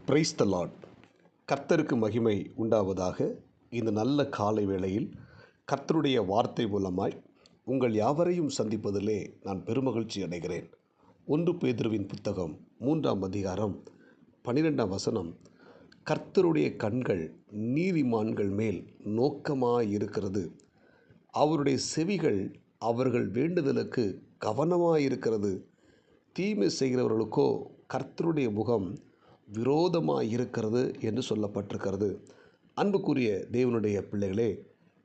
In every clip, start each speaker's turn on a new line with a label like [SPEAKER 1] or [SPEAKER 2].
[SPEAKER 1] Praise the Lord. கர்த்தருக்கு மகிமை உண்டாவதாக. இந்த நல்ல காலை வேளையில் கர்த்தருடைய வார்த்தை மூலமாய் உங்கள் யாவரையும் சந்திப்பதிலே நான் பெருமகிழ்ச்சி அடைகிறேன். 1 பேதுருவின் புத்தகம் 3ஆம் அதிகாரம் 12ஆம் வசனம், கர்த்தருடைய கண்கள் நீதிமான்கள் மேல் நோக்கமாயிருக்கிறது, அவருடைய செவிகள் அவர்கள் வேண்டுதலுக்கு கவனமாயிருக்கிறது, தீமை செய்கிறவர்களுக்கோ கர்த்தருடைய முகம் விரோதமாயிருக்கிறது என்று சொல்லப்பட்டிருக்கிறது. அன்புக்குரிய தேவனுடைய பிள்ளைகளே,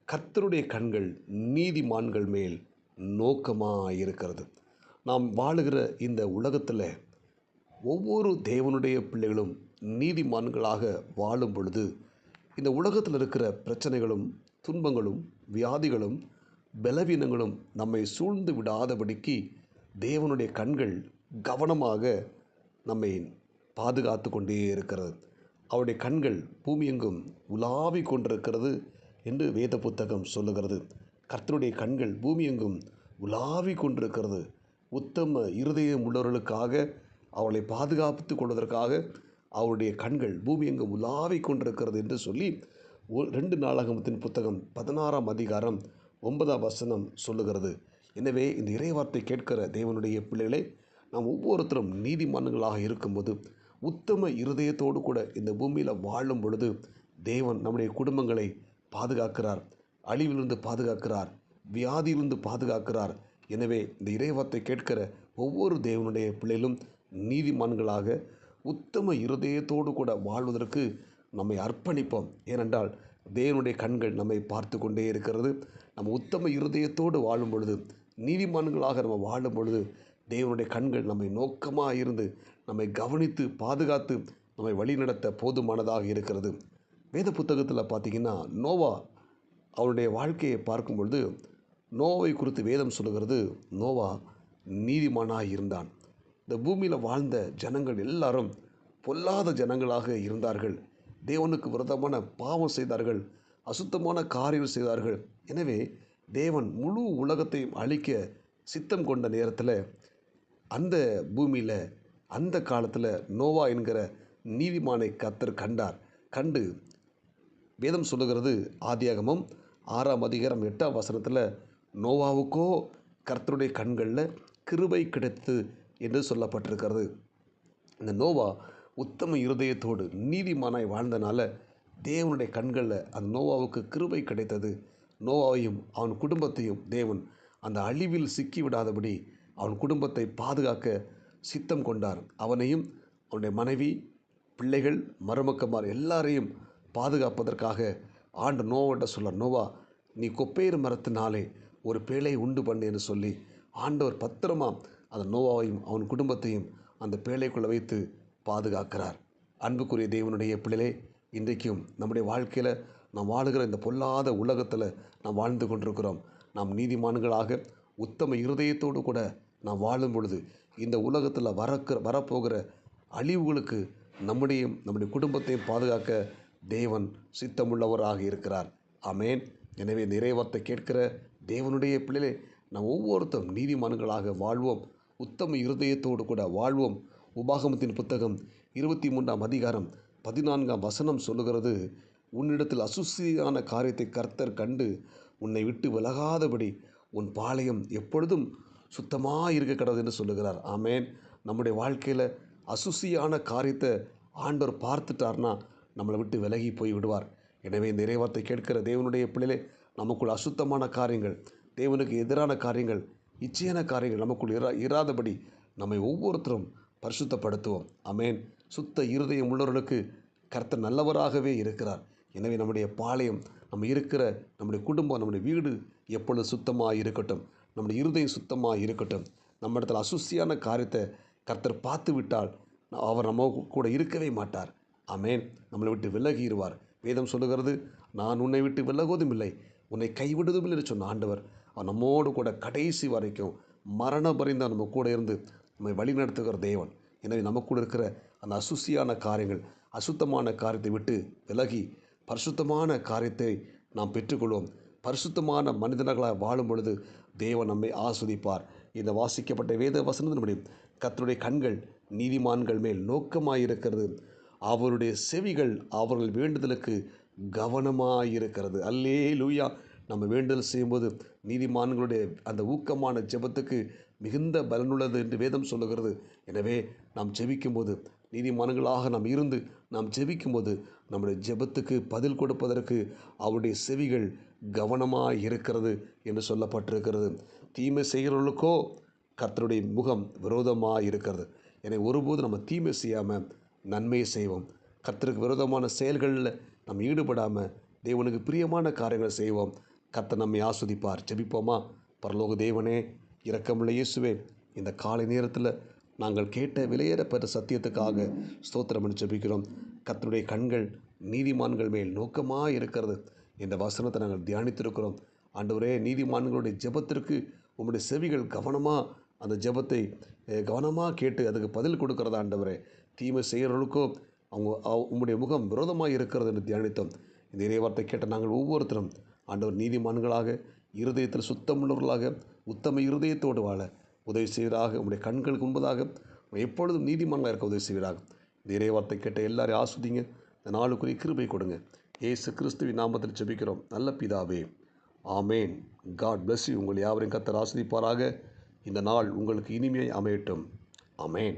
[SPEAKER 1] கர்த்தருடைய கண்கள் நீதிமான்கள் மேல் நோக்கமாயிருக்கிறது. நாம் வாழுகிற இந்த உலகத்தில் ஒவ்வொரு தேவனுடைய பிள்ளைகளும் நீதிமான்களாக வாழும் பொழுது இந்த உலகத்தில் இருக்கிற பிரச்சனைகளும் துன்பங்களும் வியாதிகளும் பலவீனங்களும் நம்மை சூழ்ந்து விடாதபடிக்கு தேவனுடைய கண்கள் கவனமாக நம்மை பாதுகாத்து கொண்டே இருக்கிறது. அவருடைய கண்கள் பூமியெங்கும் உலாவி கொண்டிருக்கிறது என்று வேத புத்தகம் சொல்லுகிறது. கர்த்தருடைய கண்கள் பூமியெங்கும் உலாவி கொண்டிருக்கிறது. உத்தம இருதயம் உள்ளவர்களுக்காக அவளை பாதுகாத்து கொள்வதற்காக அவருடைய கண்கள் பூமியெங்கும் உலாவி கொண்டிருக்கிறது என்று சொல்லி 2 நாளாகமத்தின் புத்தகம் 16ஆம் அதிகாரம் 9ஆம் வசனம் சொல்லுகிறது. எனவே இந்த இறைவார்த்தை கேட்கிற தேவனுடைய பிள்ளைகளே, நாம் ஒவ்வொருத்தரும் நீதிமான்களாக இருக்கும்போது உத்தம இருதயத்தோடு கூட இந்த பூமியில் வாழும் பொழுது தேவன் நம்முடைய குடும்பங்களை பாதுகாக்கிறார், அழிவிலிருந்து பாதுகாக்கிறார், வியாதியிலிருந்து பாதுகாக்கிறார். எனவே இந்த இறைவார்த்தை கேட்கிற ஒவ்வொரு தேவனுடைய பிள்ளைகளும் நீதிமான்களாக உத்தம இருதயத்தோடு கூட வாழ்வதற்கு நம்மை அர்ப்பணிப்போம். ஏனென்றால் தேவனுடைய கண்கள் நம்மை பார்த்து கொண்டே இருக்கிறது. நம்ம உத்தம இருதயத்தோடு வாழும் பொழுது, நீதிமான்களாக நம்ம வாழும் பொழுது தேவனுடைய கண்கள் நம்மை நோக்கமாக இருந்து நம்மை கவனித்து பாதுகாத்து நம்மை வழிநடத்த போதுமானதாக இருக்கிறது. வேத புத்தகத்தில் பார்த்திங்கன்னா, நோவா அவருடைய வாழ்க்கையை பார்க்கும் பொழுது நோவை குறித்து வேதம் சொல்லுகிறது, நோவா நீதிமானாக இருந்தான். இந்த பூமியில் வாழ்ந்த ஜனங்கள் எல்லாரும் பொல்லாத ஜனங்களாக இருந்தார்கள். தேவனுக்கு விரோதமான பாவம் செய்தார்கள், அசுத்தமான காரியம் செய்தார்கள். எனவே தேவன் முழு உலகத்தையும் அழிக்க சித்தம் கொண்ட நேரத்தில் அந்த பூமியில் அந்த காலத்தில் நோவா என்கிற நீதிமானை கர்த்தர் கண்டு வேதம் சொல்லுகிறது, ஆதியாகமம் 6ஆம் அதிகாரம் 8ஆம் வசனத்தில், நோவாவுக்கோ கர்த்தருடைய கண்களில் கிருபை கிடைத்தது என்று சொல்லப்பட்டிருக்கிறது. இந்த நோவா உத்தம இருதயத்தோடு நீதிமானாய் வாழ்ந்தனால தேவனுடைய கண்களில் அந்த நோவாவுக்கு கிருபை கிடைத்தது. நோவாவையும் அவன் குடும்பத்தையும் தேவன் அந்த அழிவில் சிக்கிவிடாதபடி அவன் குடும்பத்தை பாதுகாக்க சித்தம் கொண்டார். அவனையும் அவனுடைய மனைவி, பிள்ளைகள், மருமக்கமார் எல்லாரையும் பாதுகாப்பதற்காக ஆண்டு நோவாட்ட சொல்ல, நோவா நீ கொப்பேறு மரத்தினாலே ஒரு பேழையை உண்டு பண்ணு என்று சொல்லி ஆண்டவர் பத்திரமா அந்த நோவாவையும் அவன் குடும்பத்தையும் அந்த பேழைக்குள்ளே வைத்து பாதுகாக்கிறார். அன்புக்குரிய தேவனுடைய பிள்ளைகளே, இன்றைக்கும் நம்முடைய வாழ்க்கையில் நாம் வாழுகிற இந்த பொல்லாத உலகத்தில் நாம் வாழ்ந்து கொண்டிருக்கிறோம். நாம் நீதிமான்களாக உத்தம இருதயத்தோடு கூட நாம் வாழும் பொழுது இந்த உலகத்தில் வரப்போகிற அழிவுகளுக்கு நம்முடைய குடும்பத்தையும் பாதுகாக்க தேவன் சித்தமுள்ளவராக இருக்கிறார். ஆமேன். எனவே இந்த இறைவார்த்தை கேட்கிற தேவனுடைய பிள்ளைகளே, நாம் ஒவ்வொருத்தரும் நீதிமான்களாக வாழ்வோம், உத்தம இருதயத்தோடு கூட வாழ்வோம். உபாகமத்தின் புத்தகம் 23ஆம் அதிகாரம் 14ஆம் வசனம் சொல்லுகிறது, உன்னிடத்தில் அசுசியான காரியத்தை கர்த்தர் கண்டு உன்னை விட்டு விலகாதபடி உன் பாளையம் எப்பொழுதும் சுத்தமாக இருக்க கடவுள் என்று சொல்லுகிறார். ஆமேன். நம்முடைய வாழ்க்கையில் அசுசியான காரியத்தை ஆண்டவர் பார்த்துட்டார்னா நம்மளை விட்டு விலகி போய் விடுவார். எனவே இந்த இறைவார்த்தை கேட்கிற தேவனுடைய பிள்ளைகளே, நமக்குள் அசுத்தமான காரியங்கள், தேவனுக்கு எதிரான காரியங்கள், இச்சையான காரியங்கள் நமக்குள் இராதபடி நம்மை ஒவ்வொருத்தரும் பரிசுத்தப்படுத்துவோம். ஆமேன். சுத்த இருதயம் உள்ளவர்களுக்கு கர்த்தர் நல்லவராகவே இருக்கிறார். எனவே நம்முடைய பாளையம், நம்முடைய குடும்பம், நம்முடைய வீடு எப்பொழுது சுத்தமாக இருக்கட்டும், நம்முடைய இருதயம் சுத்தமாக இருக்கட்டும். நம்ம இடத்துல அசுசியான காரியத்தை கர்த்தர் பார்த்து விட்டால் அவர் நம்ம கூட இருக்கவே மாட்டார். ஆமேன். நம்மளை விட்டு விலகிடுவார். வேதம் சொல்லுகிறது, நான் உன்னை விட்டு விலகுவதும் இல்லை, உன்னை கைவிடுவதும் இல்லை என்று சொன்ன ஆண்டவர் அவர் நம்மோடு கூட கடைசி வரைக்கும் மரண பரிந்து நம்ம கூட இருந்து நம்மை வழிநடத்துகிற தேவன். எனவே நமக்குள்ள இருக்கிற அந்த அசுசியான காரியங்கள், அசுத்தமான காரியத்தை விட்டு விலகி பரிசுத்தமான காரியத்தை நாம் பெற்றுக்கொள்வோம். பரிசுத்தமான மனிதர்களாக வாழும் பொழுது தேவன் நம்மை ஆஸ்வதிப்பார். இந்த வாசிக்கப்பட்ட வேத வசனத்தின்படி கர்த்தருடைய கண்கள் நீதிமான்கள் மேல் நோக்கமாயிருக்கிறது, அவருடைய செவிகள் அவர்கள் வேண்டுதலுக்கு கவனமாயிருக்கிறது. அல்லேலூயா. நம்ம வேண்டுதல் செய்யும்போது நீதிமான்களுடைய அந்த ஊக்கமான ஜெபத்துக்கு மிகுந்த பலனுள்ளது என்று வேதம் சொல்லுகிறது. எனவே நாம் ஜெபிக்கும்போது நீதிமான்களாக நாம் இருந்து நாம் ஜெபிக்கும்போது நம்முடைய ஜெபத்துக்கு பதில் கொடுப்பதற்கு அவருடைய செவிகள் கவனமாக இருக்கிறது என்று சொல்லப்பட்டிருக்கிறது. தீமை செய்கிறவர்களுக்கோ கர்த்தருடைய முகம் விரோதமாக இருக்கிறது. எனவே ஒருபோது நம்ம தீமை செய்யாமல் நன்மையை செய்வோம். கர்த்தருக்கு விரோதமான செயல்களில் நம்ம ஈடுபடாமல் தேவனுக்கு பிரியமான காரியங்களை செய்வோம். கர்த்தர் நம்மை ஆஸ்வதிப்பார். ஜெபிப்போமா? பரலோக தேவனே, இரக்கமுள்ள இயேசுவே, இந்த காலை நேரத்தில் நாங்கள் கேட்ட விலையேறப்பெற்ற சத்தியத்துக்காக ஸ்தோத்திரம் பண்ணி ஜெபிக்கிறோம். கர்த்தருடைய கண்கள் நீதிமான்கள் மேல் நோக்கமாக இருக்கிறது என்ற வசனத்தை நாங்கள் தியானித்திருக்கிறோம். ஆண்டவரே, நீதிமான்களுடைய ஜெபத்திற்கு உம்முடைய செவிகள் கவனமாக அந்த ஜெபத்தை கவனமாக கேட்டு அதுக்கு பதில் கொடுக்கிறதா ஆண்டவரே. தீமை செய்கிறவர்களுக்கோ உம்முடைய முகம் விரோதமாக இருக்கிறது என்று தியானித்தோம். இந்த இறைவார்த்தை கேட்ட நாங்கள் ஒவ்வொருத்தரும் ஆண்டவர் நீதிமான்களாக, இருதயத்தில் சுத்தமுள்ளவர்களாக, உத்தம இருதயத்தோடு வாழ உதவி செய்வதாக, உம்முடைய கண்களுக்கு முன்பதாக எப்பொழுதும் நீதிமான்களாக இருக்க உதவி செய்வதாக. இந்த இறைவார்த்தை கேட்ட எல்லாரையும் ஆஸ்வதிங்க. இந்த நாளுக்குரிய கிருபை கொடுங்க. இயேசு கிறிஸ்துவின் நாமத்தில் ஜெபிக்கிறோம் நல்ல பிதாவே, ஆமேன். God bless you. உங்கள் யாவரையும் கர்த்தர் ஆஸ்வதிப்பாராக. இந்த நாள் உங்களுக்கு இனிமையை அமையட்டும். ஆமேன்.